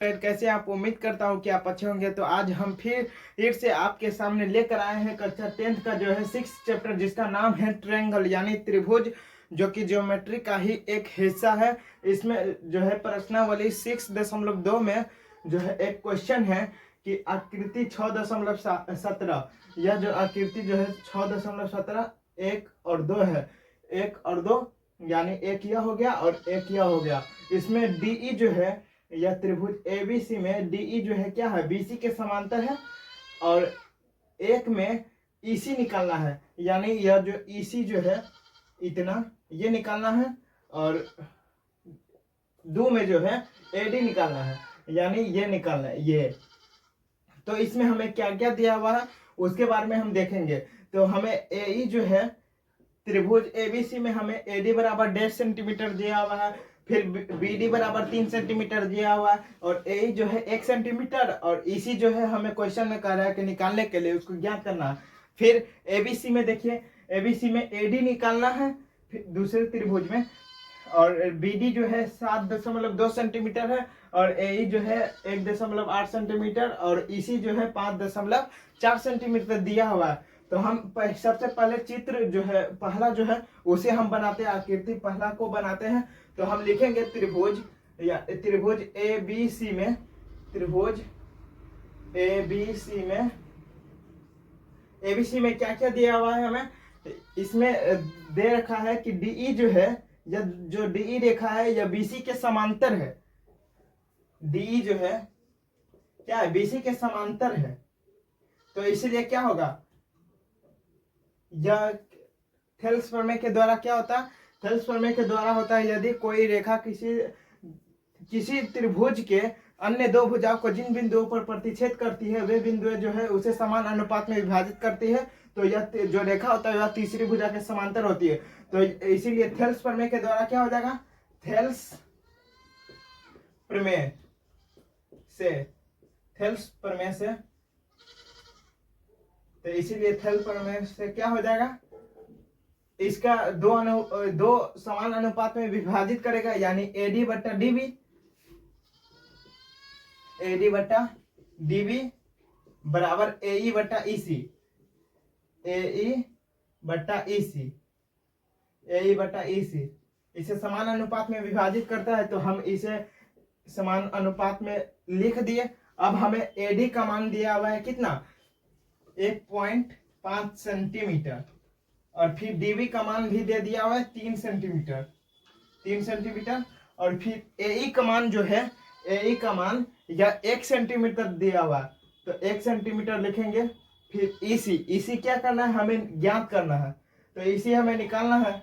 कैसे आप उम्मीद करता हूँ कि आप अच्छे होंगे। तो आज हम फिर से आपके सामने लेकर आए हैं कक्षा 10th का जो है 6th चैप्टर, जिसका नाम है ट्रायंगल यानी त्रिभुज, जो कि ज्योमेट्री का ही एक हिस्सा है। इसमें जो है प्रश्नावली 6.2 में जो है एक क्वेश्चन है कि आकृति 6.17, यह जो आकृति जो है 6.17 1 और 2 है। 1 और 2 यानी एक यह हो गया और एक यह हो गया। इसमें डीई जो है यह त्रिभुज एबीसी में डीई जो है क्या है, बीसी के समांतर है। और एक में ईसी निकालना है, यानी यह जो ईसी जो है इतना ये निकालना है, और दो में जो है एडी निकालना है, यानी ये निकालना है ये। तो इसमें हमें क्या क्या दिया हुआ है उसके बारे में हम देखेंगे। तो हमें एई जो है त्रिभुज एबीसी में हमें एडी बराबर 1.5 सेंटीमीटर दिया हुआ है, फिर बीडी बराबर 3 सेंटीमीटर दिया हुआ है, और ए जो है 1 सेंटीमीटर, और इसी जो है हमें क्वेश्चन में कह रहा है कि निकालने के लिए उसको ज्ञात करना है। फिर एबीसी में देखिए, एबीसी में एडी निकालना है फिर दूसरे त्रिभुज में, और बीडी जो है 7.2 सेंटीमीटर है, और ए जो है 1.8 सेंटीमीटर, और इसी जो है 5.4 सेंटीमीटर दिया हुआ है। तो हम सबसे पहले चित्र जो है पहला जो है उसे हम बनाते हैं, आकृति पहला को बनाते हैं। तो हम लिखेंगे त्रिभुज या त्रिभुज ए बी सी में, त्रिभुज ए बी सी में एबीसी में क्या क्या दिया हुआ है हमें। इसमें दे रखा है कि डीई जो है, या जो डीई रेखा है यह बीसी के समांतर है। डीई जो है क्या है, बीसी के समांतर है। तो इसीलिए क्या होगा, यह थेल्स प्रमेय के द्वारा क्या होता है, थेल्स प्रमेय के द्वारा होता है यदि कोई रेखा किसी त्रिभुज के अन्य दो भुजाओं को जिन बिंदुओं पर प्रतिच्छेद करती है वे बिंदुएं जो है उसे समान अनुपात में विभाजित करती है, तो यह जो रेखा होता है वह तीसरी भुजा के समांतर होती है। तो इसीलिए थेल्स प्रमेय के द्वारा क्या हो जाएगा, थेल्स प्रमेय से तो इसीलिए थेल्स प्रमेय से क्या हो जाएगा, इसका दो समान अनुपात में विभाजित करेगा, यानी एडी बट्टा डीबी बराबर एई बट्टा ईसी, इसे समान अनुपात में विभाजित करता है। तो हम इसे समान अनुपात में लिख दिए। अब हमें एडी का मान दिया हुआ है कितना, 1.5 सेंटीमीटर, और फिर डीबी का मान भी दे दिया हुआ है 3 सेंटीमीटर, और फिर एई का मान जो है, एई का मान या 1 सेंटीमीटर दिया हुआ, तो 1 सेंटीमीटर लिखेंगे। फिर इसी क्या करना है, हमें ज्ञात करना है। तो इसी हमें निकालना है,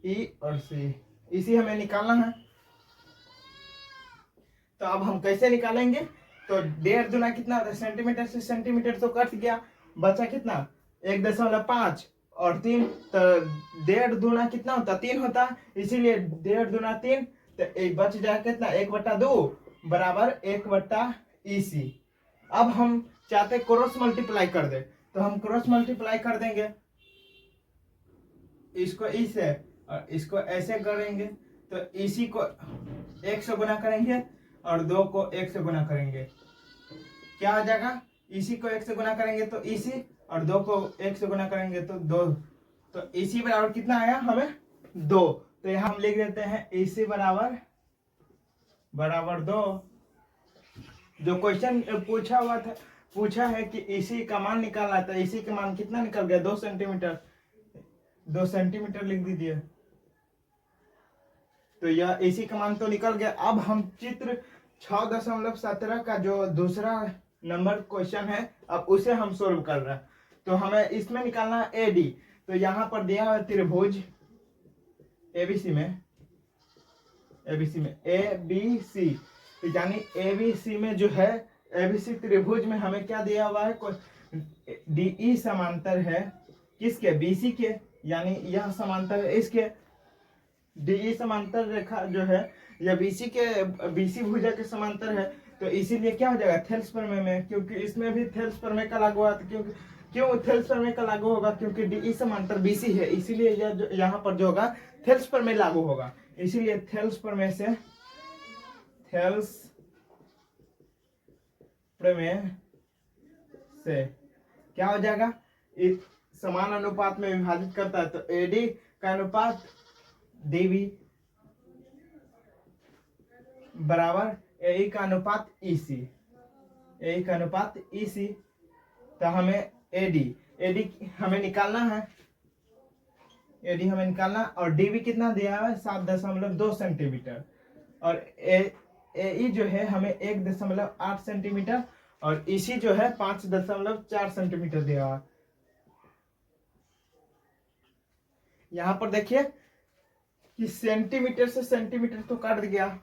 ई और सी, इसी हमें निकालना है। तो अब हम कैसे निकालेंगे, तो 1.5 दूना कितना होता है, सेंटीमीटर से सेंटीमीटर तो कट गया, बचा कितना 1.5 और 3, तो 1.5 दूना कितना होता, 3 होता, इसीलिए 1.5 दूना 3, तो एक बच जाए कितना 1/2 बराबर 1/EC। अब हम चाहते क्रॉस मल्टीप्लाई कर दे, तो हम क्रॉस मल्टीप्लाई कर देंगे, इसको ई से और इसको ऐसे करेंगे, तो इसी को 1 से गुना करेंगे और 2 को 1 से गुना करेंगे, क्या आ जाएगा, इसी को 1 से गुना करेंगे तो इसी, और 2 को 1 से गुना करेंगे तो 2, तो इसी बराबर कितना आया हमें 2। तो यहां हम लिख देते हैं इसी बराबर 2। जो क्वेश्चन पूछा है कि इसी का मान निकालना था, इसी का मान कितना निकल गया, 2 सेंटीमीटर, 2 सेंटीमीटर लिख दीजिए। तो यह इसी का मान तो निकल गया। अब हम चित्र 6.17 का जो दूसरा नंबर क्वेश्चन है, अब उसे हम सोल्व कर रहे हैं। तो हमें इसमें निकालना है एडी। तो यहाँ पर दिया है त्रिभुज एबीसी में एबीसी, यानी एबीसी में जो है, एबीसी त्रिभुज में हमें क्या दिया हुआ है, डीई समांतर है किसके, बीसी के, यानी यह समांतर है इसके। डीई समांतर रेखा जो है यह बीसी भुजा के समांतर है। तो इसीलिए क्या हो जाएगा थेल्स प्रमेय में, क्योंकि इसमें भी थेल्स प्रमेय का लागू होगा, क्यों थेल्स प्रमेय का लागू होगा, क्योंकि डीई समांतर बीसी है, इसीलिए यह यहाँ पर जो होगा थेल्स प्रमेय लागू होगा। इसीलिए थेल्स प्रमेय से थेल्स प्रमेय से क्या हो जाएगा, इस समान अनुपात में विभाजित करता है, तो एडी का अनुपात डीवी बराबर ए का अनुपात ईसी, ए का अनुपात ईसी। तो हमें एडी हमें निकालना है, एडी हमें निकालना, और डीवी कितना दिया है 7.2 सेंटीमीटर, और ए जो है हमें 1.8 सेंटीमीटर, और ईसी जो है 5.4 सेंटीमीटर दिया है। यहां पर देखिए कि सेंटीमीटर से सेंटीमीटर तो काट गया।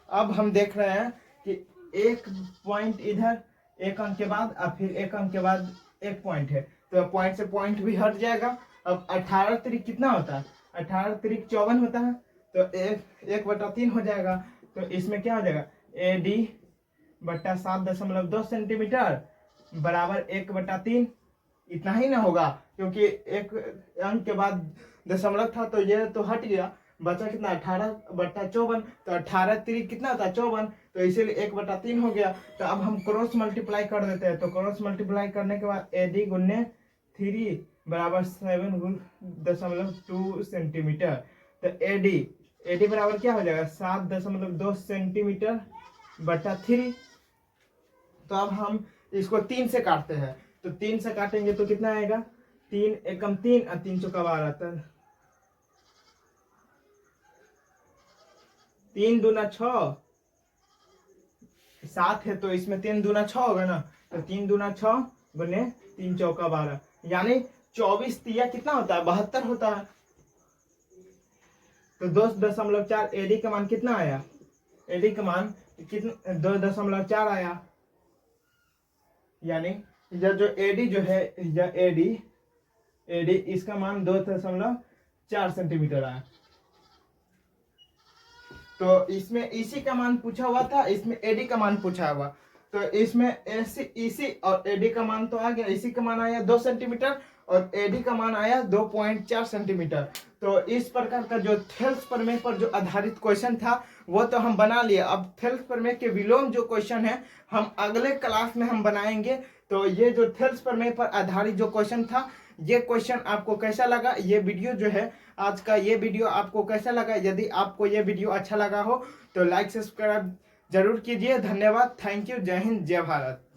अब हम देख रहे हैं कि एक पॉइंट इधर एक अंक के बाद, और फिर एक अंक के बाद एक पॉइंट है, तो पॉइंट से पॉइंट भी हट जाएगा। अब 18 तिरिक कितना होता है, 18 तिरिक 54 होता है, तो 1/3 हो जाएगा। तो इसमें क्या हो जाएगा, एडी बट्टा 7.2 सेंटीमीटर बराबर 1/3। इतना ही ना होगा, क्योंकि एक अंक के बाद दशमलव था, तो ये तो हट गया, बचा कितना 18/54, तो 18 तिरिक कितना होता है 54, तो इसीलिए 1/3 हो गया। तो अब हम क्रॉस मल्टीप्लाई कर देते हैं, तो क्रॉस मल्टीप्लाई करने के बाद एडी गुने 3 बराबर 7.2 सेंटीमीटर। तो एडी बराबर क्या हो जाएगा 7.2 सेंटीमीटर बटा 3। तो अब हम इसको 3 से काटते हैं, तो 3 से काटेंगे तो कितना आएगा, 3 एकम 3 और 3 चौका 12, 3 दूना 6, 7 है, तो इसमें 3 दूना 6 होगा ना, तो 3 दूना 6 गुने 3 चौका 12, यानी 24 तिया कितना होता है 72 होता है। तो 2.4 एडी का मान कितना आया, एडी का मान कितना 2.4 आया, यानी यह जो एडी जो है, यह एडी इसका मान 2.4 सेंटीमीटर आया। तो इसमें ईसी का मान पूछा हुआ था, इसमें एडी का मान पूछा हुआ, तो इसमें ईसी और एडी का मान तो आ गया। ईसी का मान आया 2 सेंटीमीटर और एडी का मान आया 2.4 सेंटीमीटर। तो इस प्रकार का जो थेल्स प्रमेय पर जो आधारित क्वेश्चन था वो तो हम बना लिए। अब थेल्स प्रमेय के विलोम जो क्वेश्चन है हम अगले क्लास में हम बनाएंगे। तो ये जो थेल्स प्रमेय पर आधारित जो क्वेश्चन था, ये क्वेश्चन आपको कैसा लगा, ये वीडियो जो है आज का ये वीडियो आपको कैसा लगा। यदि आपको ये वीडियो अच्छा लगा हो तो लाइक सब्सक्राइब जरूर कीजिए। धन्यवाद, थैंक यू, जय हिंद, जय भारत।